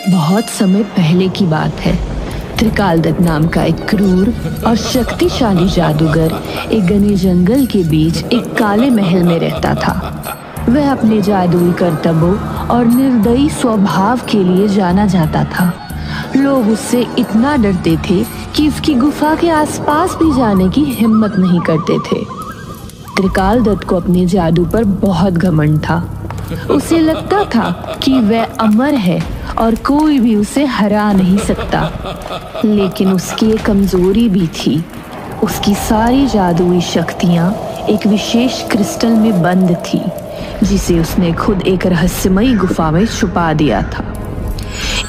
बहुत समय पहले की बात है। त्रिकालदत्त नाम का एक क्रूर और शक्तिशाली जादूगर एक घने जंगल के बीच एक काले महल में रहता था। वह अपने जादुई करतबों और निर्दयी स्वभाव के लिए जाना जाता था। लोग उससे इतना डरते थे कि उसकी गुफा के आसपास भी जाने की हिम्मत नहीं करते थे। त्रिकालदत्त को अपने जादू पर बहुत घमंड था। उसे लगता था कि वह अमर है और कोई भी उसे हरा नहीं सकता। लेकिन उसकी एक कमजोरी भी थी। उसकी सारी जादुई शक्तियां एक विशेष क्रिस्टल में बंद थी, जिसे उसने खुद एक रहस्यमयी गुफा में छुपा दिया था।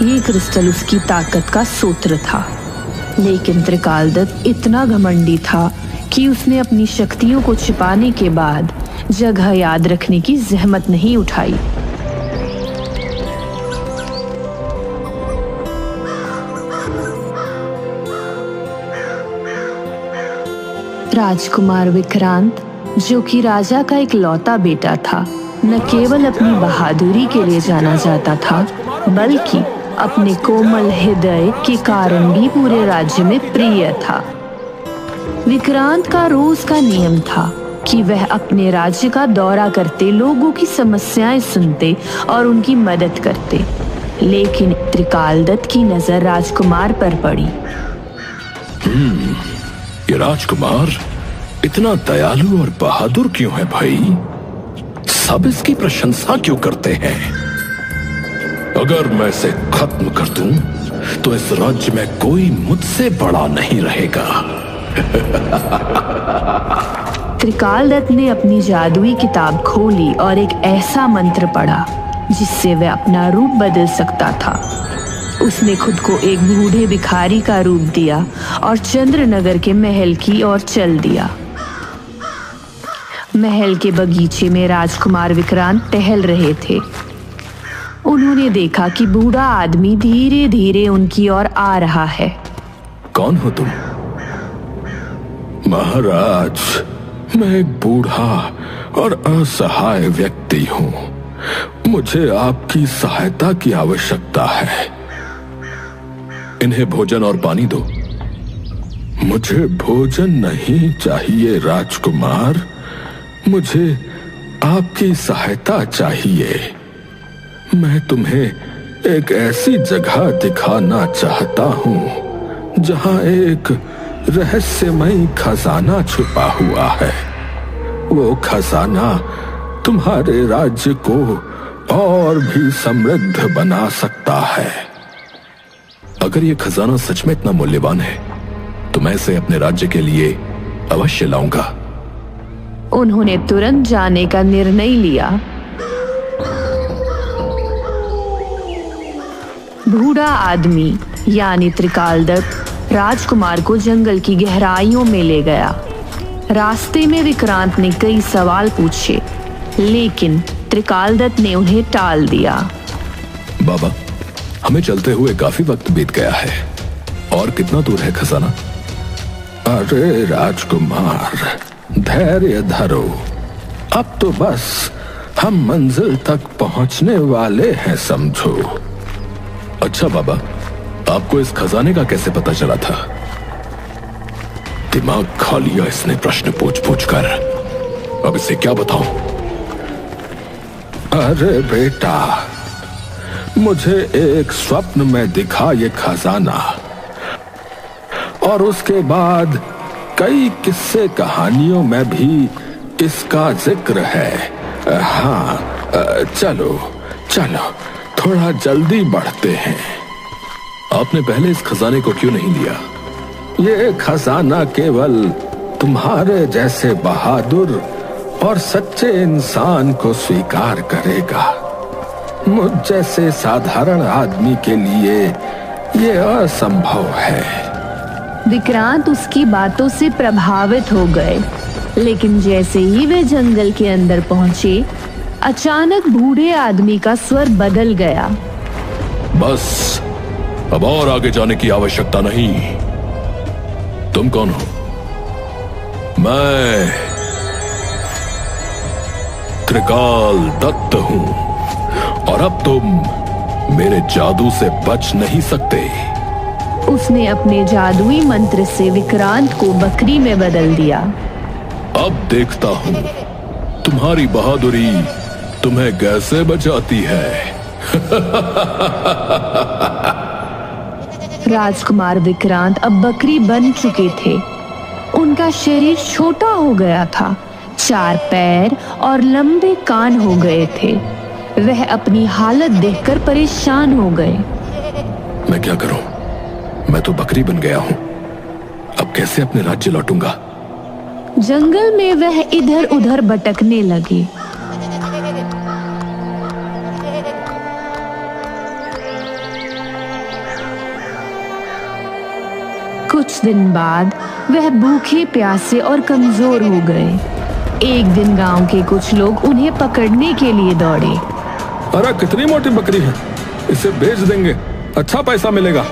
ये क्रिस्टल उसकी ताकत का सूत्र था। लेकिन त्रिकालदत्त इतना घमंडी था कि उसने अपनी शक्तियों को छिपाने के बाद जगह याद रखने की जहमत नहीं उठाई। राजकुमार विक्रांत, जो कि राजा का एक लौता बेटा था, न केवल अपनी बहादुरी के लिए जाना जाता था, बल्कि अपने कोमल हृदय के कारण भी पूरे राज्य में प्रिय था। विक्रांत का रोज का नियम था कि वह अपने राज्य का दौरा करते लोगों की समस्याएं सुनते और उनकी मदद करते। लेकिन त्रिकालदत्त की नजर राजकुमार पर पड़ी। ये राजकुमार इतना दयालु और बहादुर क्यों है भाई? सब इसकी प्रशंसा क्यों करते हैं? अगर मैं इसे खत्म कर दूं, तो इस राज्य में कोई मुझसे बड़ा नहीं रहेगा। त्रिकालदत्त ने अपनी जादुई किताब खोली और एक ऐसा मंत्र पढ़ा जिससे वह अपना रूप बदल सकता था। उसने खुद को एक बूढ़े भिखारी का रूप दिया और चंद्रनगर के महल की ओर चल दिया। महल के बगीचे में राजकुमार विक्रांत टहल रहे थे। उन्होंने देखा कि बूढ़ा आदमी धीरे धीरे उनकी ओर आ रहा है। कौन हो तुम? महाराज, मैं एक बूढ़ा और असहाय व्यक्ति हूँ। मुझे आपकी सहायता की आवश्यकता है। इन्हें भोजन और पानी दो। मुझे भोजन नहीं चाहिए राजकुमार, मुझे आपकी सहायता चाहिए। मैं तुम्हें एक ऐसी जगह दिखाना चाहता हूँ जहाँ एक रहस्यमयी खजाना छुपा हुआ है। वो खजाना तुम्हारे राज्य को और भी समृद्ध बना सकता है। अगर ये खजाना सच में इतना मूल्यवान है, तो मैं इसे अपने राज्य के लिए अवश्य लाऊंगा। उन्होंने तुरंत जाने का निर्णय लिया। बूढ़ा आदमी यानी त्रिकालदत्त राजकुमार को जंगल की गहराइयों में ले गया। रास्ते में विक्रांत ने कई सवाल पूछे, लेकिन त्रिकालदत्त ने उन्हें टाल दिया। बाबा, हमें चलते हुए काफी वक्त बीत गया है। और कितना दूर है खजाना? अरे राजकुमार, धैर्य धरो। अब तो बस हम मंजिल तक पहुंचने वाले हैं, समझो। अच्छा बाबा, आपको इस खजाने का कैसे पता चला था? दिमाग खा लिया इसने प्रश्न पूछ पूछ कर। अब इसे क्या बताऊं? अरे बेटा, मुझे एक स्वप्न में दिखा ये खजाना, और उसके बाद कई किस्से कहानियों में भी इसका जिक्र है। हाँ, चलो चलो, थोड़ा जल्दी बढ़ते हैं। आपने पहले इस खजाने को क्यों नहीं लिया? ये खजाना केवल तुम्हारे जैसे बहादुर और सच्चे इंसान को स्वीकार करेगा। मुझ जैसे साधारण आदमी के लिए ये असंभव है। विक्रांत उसकी बातों से प्रभावित हो गए, लेकिन जैसे ही वे जंगल के अंदर पहुंचे, अचानक बूढ़े आदमी का स्वर बदल गया। बस, अब और आगे जाने की आवश्यकता नहीं। तुम कौन हो? मैं त्रिकालदत्त हूं, और अब तुम मेरे जादू से बच नहीं सकते। उसने अपने जादुई मंत्र से विक्रांत को बकरी में बदल दिया। अब देखता हूं तुम्हारी बहादुरी तुम्हें कैसे बचाती है। राजकुमार विक्रांत अब बकरी बन चुके थे। उनका शरीर छोटा हो गया था, 4 पैर और लंबे कान हो गए थे। वह अपनी हालत देखकर परेशान हो गए। मैं क्या करूं? मैं तो बकरी बन गया हूं। अब कैसे अपने राज्य लौटूंगा? जंगल में वह इधर उधर भटकने लगे। कुछ दिन बाद वह भूखे प्यासे और कमजोर हो गए। एक दिन गांव के कुछ लोग उन्हें पकड़ने के लिए दौड़े। अरे कितनी मोटी बकरी है, इसे बेच देंगे, अच्छा पैसा मिलेगा।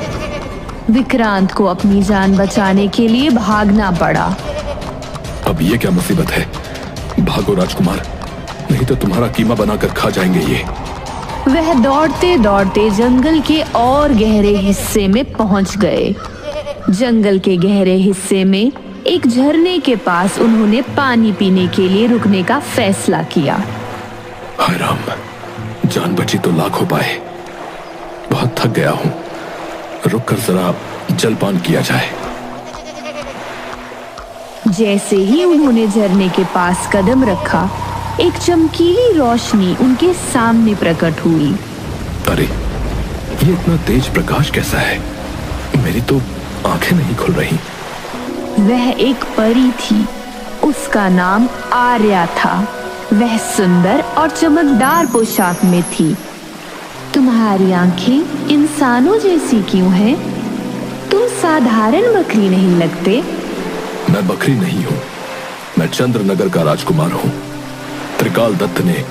विक्रांत को अपनी जान बचाने के लिए भागना पड़ा। अब ये क्या मुसीबत है? भागो राजकुमार, नहीं तो तुम्हारा कीमा बनाकर खा जाएंगे ये। वह दौड़ते दौड़ते जंगल के और गहरे हिस्से में पहुंच गए। जंगल के गहरे हिस्से में एक झरने के पास उन्होंने पानी पीने के लिए रुकने का फैसला किया। हाय राम, जान बची तो लाख हो पाए। बहुत थक गया हूं, रुककर जरा जलपान किया जाए। जैसे ही उन्होंने झरने के पास कदम रखा, एक चमकीली रोशनी उनके सामने प्रकट हुई। अरे, ये इतना तेज प्रकाश कैसा है? मेरी तो आंखें नहीं खुल रही। वह एक परी थी। उसका नाम आर्या था। वह सुंदर और चमकदार पोशाक में थी। तुम्हारी आंखें इंसानों जैसी क्यों हैं? तुम साधारण बकरी नहीं लगते। मैं बकरी नहीं हूँ, मैं चंद्रनगर का राजकुमार हूँ। त्रिकाल दत्त ने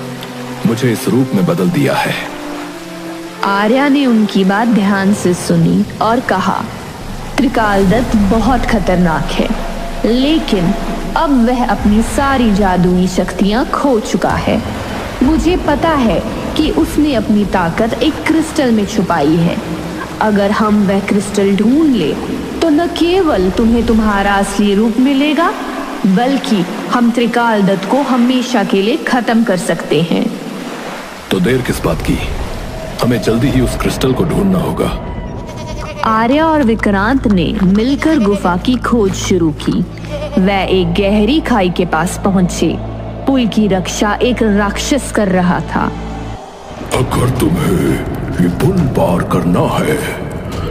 मुझे इस रूप में बदल दिया है। आर्या ने उनकी बात ध्यान से सुनी और कहा, त्रिकाल दत्त बहुत खतरनाक है, लेकिन अब वह अपनी सारी जादुई शक्तियां खो चुका है। मुझे पता है कि उसने अपनी ताकत एक क्रिस्टल में छुपाई है। अगर हम वह क्रिस्टल ढूंढ ले तो न केवल तुम्हें तुम्हारा असली रूप मिलेगा, बल्कि हम त्रिकाल दत्त को हमेशा के लिए खत्म कर सकते हैं। तो देर किस बात की? हमें जल्दी ही उस क्रिस्टल को ढूंढना होगा। आर्या और विक्रांत ने मिलकर गुफा की खोज शुरू की। वह एक गहरी खाई के पास पहुंचे। पुल की रक्षा एक राक्षस कर रहा था। अगर तुम्हें ये पुल पार करना है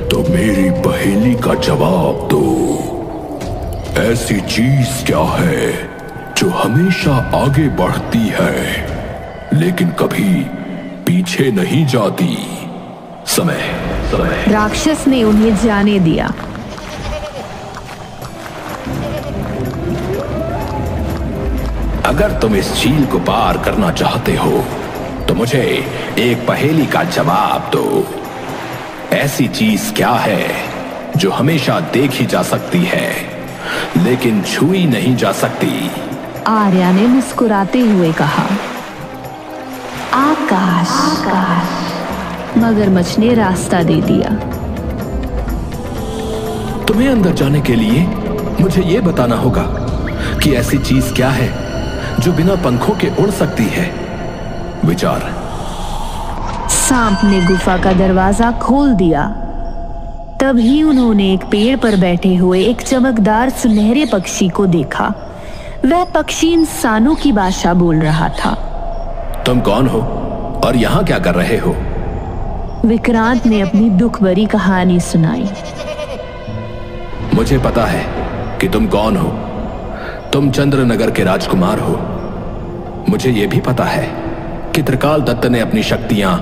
तो मेरी पहेली का जवाब दो। ऐसी चीज क्या है जो हमेशा आगे बढ़ती है लेकिन कभी पीछे नहीं जाती? समय। राक्षस ने उन्हें जाने दिया। अगर तुम इस झील को पार करना चाहते हो तो मुझे एक पहेली का जवाब दो। ऐसी चीज क्या है जो हमेशा देखी जा सकती है लेकिन छुई नहीं जा सकती? आर्या ने मुस्कुराते हुए कहा, आकाश। मगरमच्छ ने रास्ता दे दिया। तुम्हें अंदर जाने के लिए मुझे यह बताना होगा कि ऐसी चीज क्या है जो बिना पंखों के उड़ सकती है। विचार। सांप ने गुफा का दरवाजा खोल दिया। तभी उन्होंने एक पेड़ पर बैठे हुए एक चमकदार सुनहरे पक्षी को देखा। वह पक्षी इंसानों की भाषा बोल रहा था। तुम कौन हो और यहाँ क्या कर रहे हो? विक्रांत ने अपनी दुख भरी कहानी सुनाई। मुझे पता है कि तुम कौन हो। तुम चंद्रनगर के राजकुमार हो। मुझे यह भी पता है कि त्रिकाल दत्त ने अपनी शक्तियां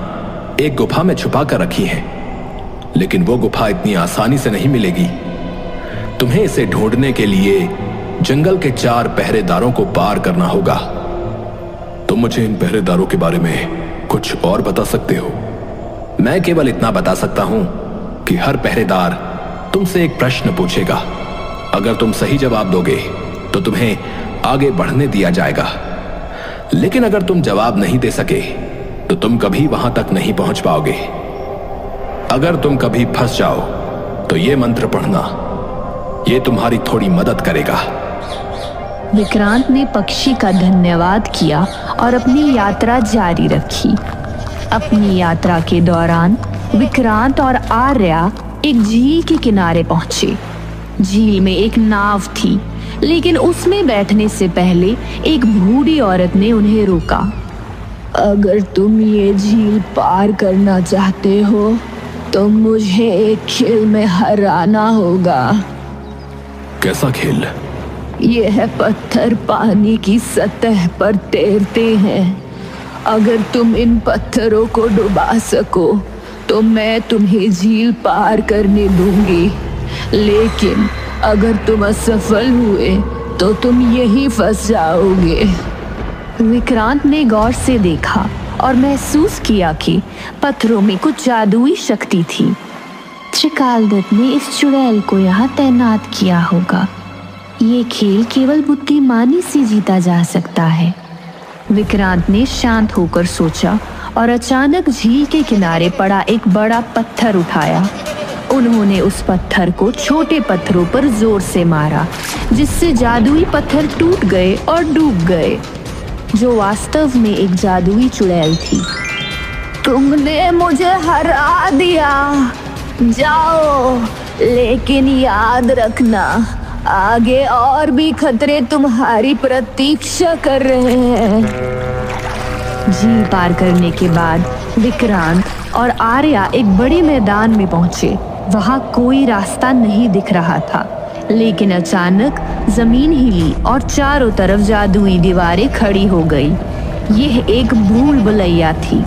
एक गुफा में छुपा कर रखी हैं, लेकिन वो गुफा इतनी आसानी से नहीं मिलेगी। तुम्हें इसे ढूंढने के लिए जंगल के 4 पहरेदारों को पार करना होगा। तुम मुझे इन पहरेदारों के बारे में कुछ और बता सकते हो? मैं केवल इतना बता सकता हूं कि हर पहरेदार तुमसे एक प्रश्न पूछेगा। अगर तुम सही जवाब दोगे तो तुम्हें आगे बढ़ने दिया जाएगा, लेकिन अगर तुम जवाब नहीं दे सके तो तुम कभी वहां तक नहीं पहुंच पाओगे। अगर तुम कभी फंस जाओ तो ये मंत्र पढ़ना, ये तुम्हारी थोड़ी मदद करेगा। विक्रांत ने पक्षी का धन्यवाद किया और अपनी यात्रा जारी रखी। अपनी यात्रा के दौरान विक्रांत और आर्या एक झील के किनारे पहुंचे। झील में एक नाव थी, लेकिन उसमें बैठने से पहले एक बूढ़ी औरत ने उन्हें रोका। अगर तुम ये झील पार करना चाहते हो तो मुझे एक खेल में हराना होगा। कैसा खेल? यह पत्थर पानी की सतह पर तैरते हैं। अगर तुम इन पत्थरों को डुबा सको तो मैं तुम्हें झील पार करने दूंगी, लेकिन अगर तुम असफल हुए तो तुम यहीं फंस जाओगे। विक्रांत ने गौर से देखा और महसूस किया कि पत्थरों में कुछ जादुई शक्ति थी। त्रिकालदत्त ने इस चुड़ैल को यहाँ तैनात किया होगा। ये खेल केवल बुद्धिमानी से जीता जा सकता है। विक्रांत ने शांत होकर सोचा और अचानक झील के किनारे पड़ा एक बड़ा पत्थर उठाया। उन्होंने उस पत्थर को छोटे पत्थरों पर जोर से मारा, जिससे जादुई पत्थर टूट गए और डूब गए, जो वास्तव में एक जादुई चुड़ैल थी। तुमने मुझे हरा दिया, जाओ, लेकिन याद रखना आगे और भी खतरे तुम्हारी प्रतीक्षा कर रहे हैं। झील पार करने के बाद विक्रांत और आर्या एक बड़े मैदान में पहुंचे। वहां कोई रास्ता नहीं दिख रहा था, लेकिन अचानक जमीन हिली और चारों तरफ जादुई दीवारें खड़ी हो गई। यह एक भूल भुलैया थी।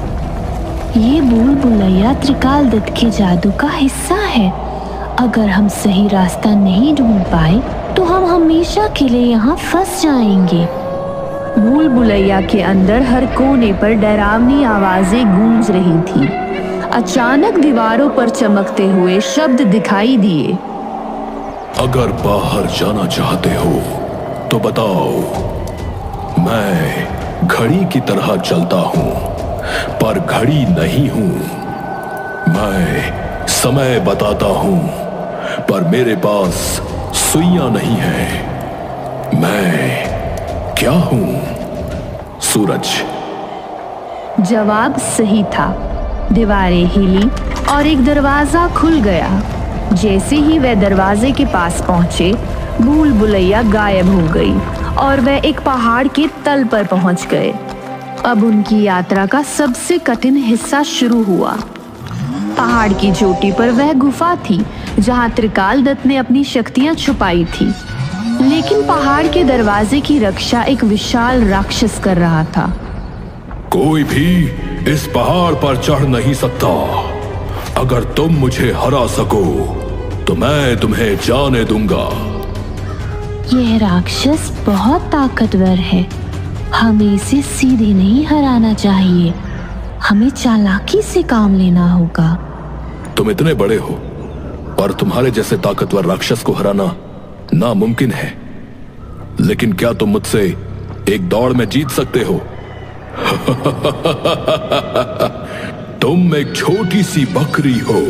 ये भूल भुलैया त्रिकालदत्त के जादू का हिस्सा है। अगर हम सही रास्ता नहीं ढूंढ पाए तो हम हमेशा के लिए यहाँ फंस जाएंगे। भूल भुलैया के अंदर हर कोने पर डरावनी आवाजें गूंज रही थी। अचानक दीवारों पर चमकते हुए शब्द दिखाई दिए। अगर बाहर जाना चाहते हो तो बताओ, मैं घड़ी की तरह चलता हूं, पर घड़ी नहीं हूं। मैं समय बताता हूं, पर मेरे पास सुइयां नहीं है। मैं क्या हूं? सूरज। जवाब सही था। दीवारें हिली और एक दरवाजा खुल गया। जैसे ही वह दरवाजे के पास पहुंचे, भूल भुलैया गायब हो गई और वह एक पहाड़ के तल पर पहुंच गए। अब उनकी यात्रा का सबसे कठिन हिस्सा शुरू हुआ। पहाड़ की चोटी पर वह गुफा थी जहां त्रिकालदत्त ने अपनी शक्तियां छुपाई थी, लेकिन पहाड़ के दरवाजे की रक्षा एक विशाल राक्षस कर रहा था। कोई भी इस पहाड़ पर चढ़ नहीं सकता। अगर तुम मुझे हरा सको तो मैं तुम्हें जाने दूंगा। यह राक्षस बहुत ताकतवर है। हमें इसे सीधे नहीं हराना चाहिए। हमें चालाकी से काम लेना होगा। तुम इतने बड़े हो, पर तुम्हारे जैसे ताकतवर राक्षस को हराना नामुमकिन है। लेकिन क्या तुम मुझसे एक दौड़ में जीत सकते हो? तुम एक छोटी सी बकरी हो,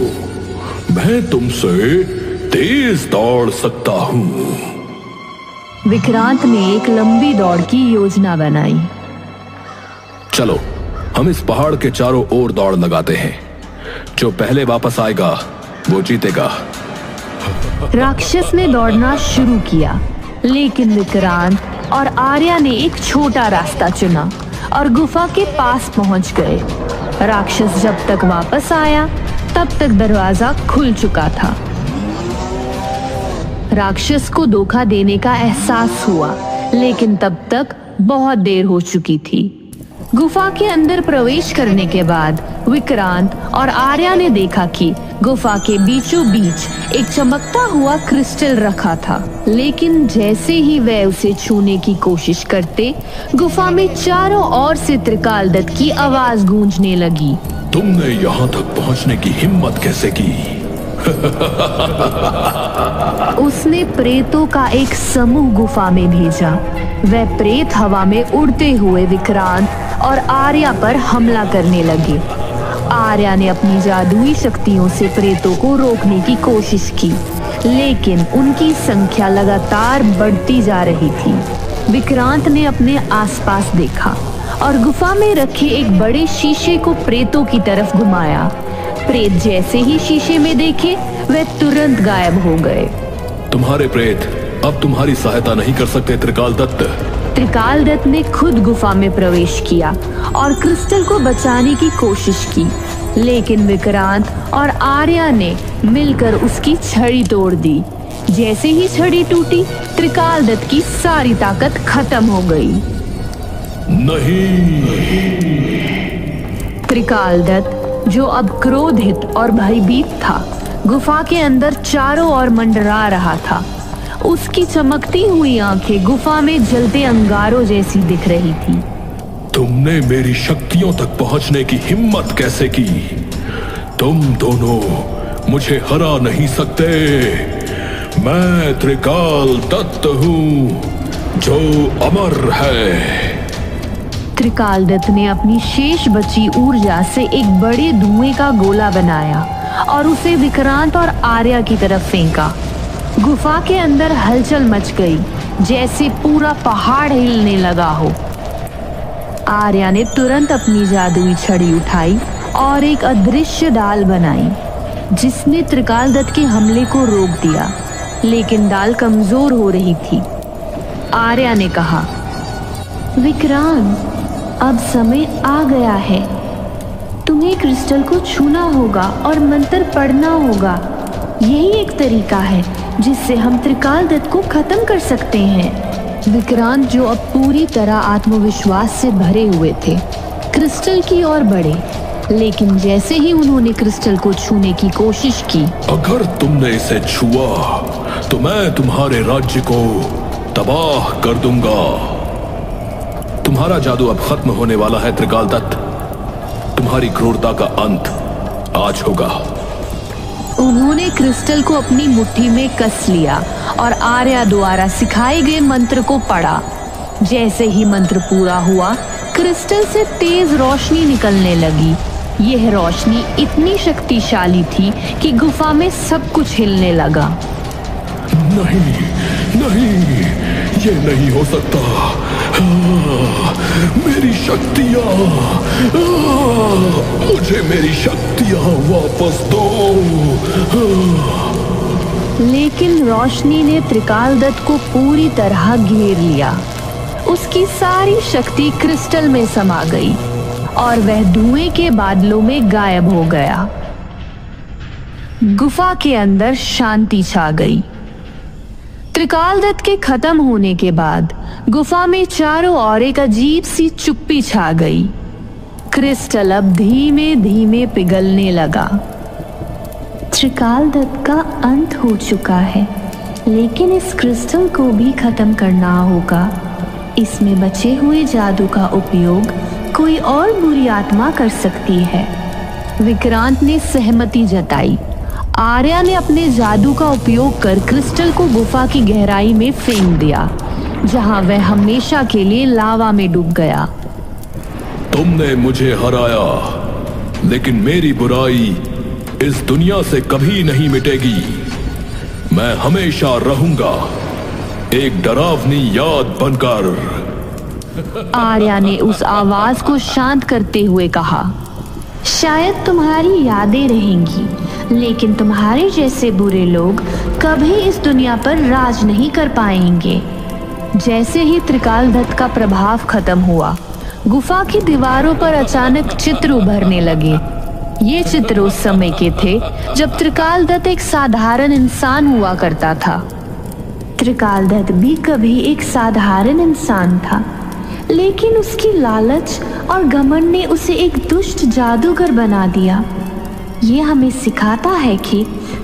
मैं तुमसे तेज दौड़ सकता हूं। विक्रांत ने एक लंबी दौड़ की योजना बनाई। चलो, हम इस पहाड़ के चारों ओर दौड़ लगाते हैं। जो पहले वापस आएगा वो जीतेगा। राक्षस ने दौड़ना शुरू किया, लेकिन विक्रांत और आर्या ने एक छोटा रास्ता चुना और गुफा के पास पहुंच गए। राक्षस जब तक वापस आया तब तक दरवाजा खुल चुका था। राक्षस को धोखा देने का एहसास हुआ, लेकिन तब तक बहुत देर हो चुकी थी। गुफा के अंदर प्रवेश करने के बाद विक्रांत और आर्या ने देखा कि गुफा के बीचों बीच एक चमकता हुआ क्रिस्टल रखा था, लेकिन जैसे ही वह उसे छूने की कोशिश करते, गुफा में चारों ओर से त्रिकालदत्त की आवाज गूंजने लगी। तुमने यहाँ तक पहुँचने की हिम्मत कैसे की? उसने प्रेतों का एक समूह गुफा में भेजा। वह प्रेत हवा में उड़ते हुए विक्रांत और आर्या पर हमला करने लगे। आर्या ने अपनी जादुई शक्तियों से प्रेतों को रोकने की कोशिश की, लेकिन उनकी संख्या लगातार बढ़ती जा रही थी। विक्रांत ने अपने आसपास देखा और गुफा में रखे एक बड़े शीशे को प्रेतों की तरफ घुमाया। प्रेत जैसे ही शीशे में देखे, वे तुरंत गायब हो गए। तुम्हारे प्रेत अब तुम्हारी सहायता नहीं कर सकते त्रिकाल दत्त। त्रिकाल दत्त ने खुद गुफा में प्रवेश किया और क्रिस्टल को बचाने की कोशिश की, लेकिन विक्रांत और आर्या ने मिलकर उसकी छड़ी तोड़ दी। जैसे ही छड़ी टूटी, त्रिकाल दत्त की सारी ताकत खत्म हो गई। नहीं। त्रिकाल दत्त, जो अब क्रोधित और भयभीत था, गुफा के अंदर चारों ओर मंडरा रहा था। उसकी चमकती हुई आंखें गुफा में जलते अंगारों जैसी दिख रही थी। तुमने मेरी शक्तियों तक पहुंचने की हिम्मत कैसे की? तुम दोनों मुझे हरा नहीं सकते। मैं त्रिकाल दत्त हूं, जो अमर है। त्रिकाल दत्त ने अपनी शेष बची ऊर्जा से एक बड़े धुएं का गोला बनाया और उसे विक्रांत और आर्या की तरफ फेंका। गुफा के अंदर हलचल मच गई, जैसे पूरा पहाड़ हिलने लगा हो। आर्या ने तुरंत अपनी जादुई छड़ी उठाई और एक अदृश्य डाल बनाई, जिसने त्रिकाल दत्त के हमले को रोक दिया, लेकिन डाल कमजोर हो रही थी। आर्या ने कहा, विक्रांत, अब समय आ गया है। तुम्हें क्रिस्टल को छूना होगा और मंत्र पढ़ना होगा। यही एक तरीका है जिससे हम त्रिकाल दत्त को खत्म कर सकते हैं। विक्रांत, जो अब पूरी तरह आत्मविश्वास से भरे हुए थे, क्रिस्टल की ओर बढ़े, लेकिन जैसे ही उन्होंने क्रिस्टल को छूने की कोशिश की, अगर तुमने इसे छुआ तो मैं तुम्हारे राज्य को तबाह कर दूंगा। तुम्हारा जादू अब खत्म होने वाला है त्रिकाल दत्त। तुम्हारी क्रूरता का अंत आज होगा। उन्होंने क्रिस्टल को अपनी मुट्ठी में कस लिया और आर्या द्वारा सिखाए गए मंत्र को पढ़ा। जैसे ही मंत्र पूरा हुआ, क्रिस्टल से तेज रोशनी निकलने लगी। यह रोशनी इतनी शक्तिशाली थी कि गुफा में सब कुछ हिलने लगा। नहीं, नहीं, ये नहीं हो सकता। मेरी शक्तियां, मुझे मेरी शक्तियां वापस दो। लेकिन रोशनी ने त्रिकाल दत्त को पूरी तरह घेर लिया। उसकी सारी शक्ति क्रिस्टल में समा गई और वह धुएं के बादलों में गायब हो गया। गुफा के अंदर शांति छा गई। त्रिकाल दत्त के खत्म होने के बाद गुफा में चारों ओर एक अजीब सी चुप्पी छा गई। क्रिस्टल अब धीमे धीमे पिघलने लगा। त्रिकाल दत्त का अंत हो चुका है, लेकिन इस क्रिस्टल को भी खत्म करना होगा। इसमें बचे हुए जादू का उपयोग कोई और बुरी आत्मा कर सकती है। विक्रांत ने सहमति जताई। आर्या ने अपने जादू का उपयोग कर क्रिस्टल को गुफा की गहराई में फेंक दिया, जहां वह हमेशा के लिए लावा में डूब गया। तुमने मुझे हराया, लेकिन मेरी बुराई इस दुनिया से कभी नहीं मिटेगी। मैं हमेशा रहूंगा एक डरावनी याद बनकर। आर्या ने उस आवाज को शांत करते हुए कहा, शायद तुम्हारी यादें रहेंगी, लेकिन तुम्हारे जैसे बुरे लोग कभी इस दुनिया पर राज नहीं कर पाएंगे। जैसे ही त्रिकाल दत्त का प्रभाव खत्म हुआ, गुफा की दीवारों पर अचानक चित्र उभरने लगे। ये चित्र उस समय के थे जब त्रिकाल दत्त एक साधारण इंसान हुआ करता था। त्रिकाल दत्त भी कभी एक साधारण इंसान था, लेकिन उसकी लालच और घमंड ने उसे एक दुष्ट जादूगर बना दिया। ये हमें सिखाता है कि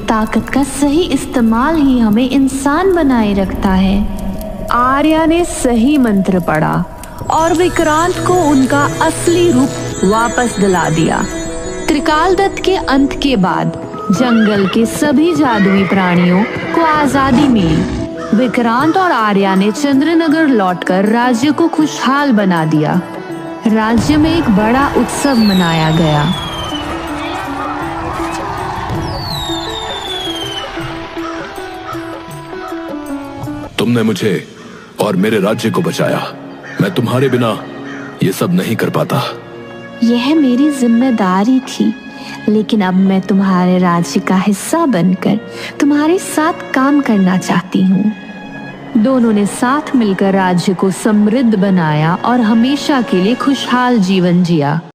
ताकत का सही इस्तेमाल ही हमें इंसान बनाए रखता है। आर्या ने सही मंत्र पढ़ा और विक्रांत को उनका असली रूप वापस दिला दिया। त्रिकाल दत्त के अंत के बाद जंगल के सभी जादुई प्राणियों को आजादी मिली। विक्रांत और आर्या ने चंद्रनगर लौटकर राज्य को खुशहाल बना दिया। राज्य में एक बड़ा उत्सव मनाया गया। तुमने मुझे और मेरे राज्य को बचाया। मैं तुम्हारे बिना ये सब नहीं कर पाता। यह मेरी जिम्मेदारी थी, लेकिन अब मैं तुम्हारे राज्य का हिस्सा बनकर तुम्हारे साथ काम करना चाहती हूँ। दोनों ने साथ मिलकर राज्य को समृद्ध बनाया और हमेशा के लिए खुशहाल जीवन जिया।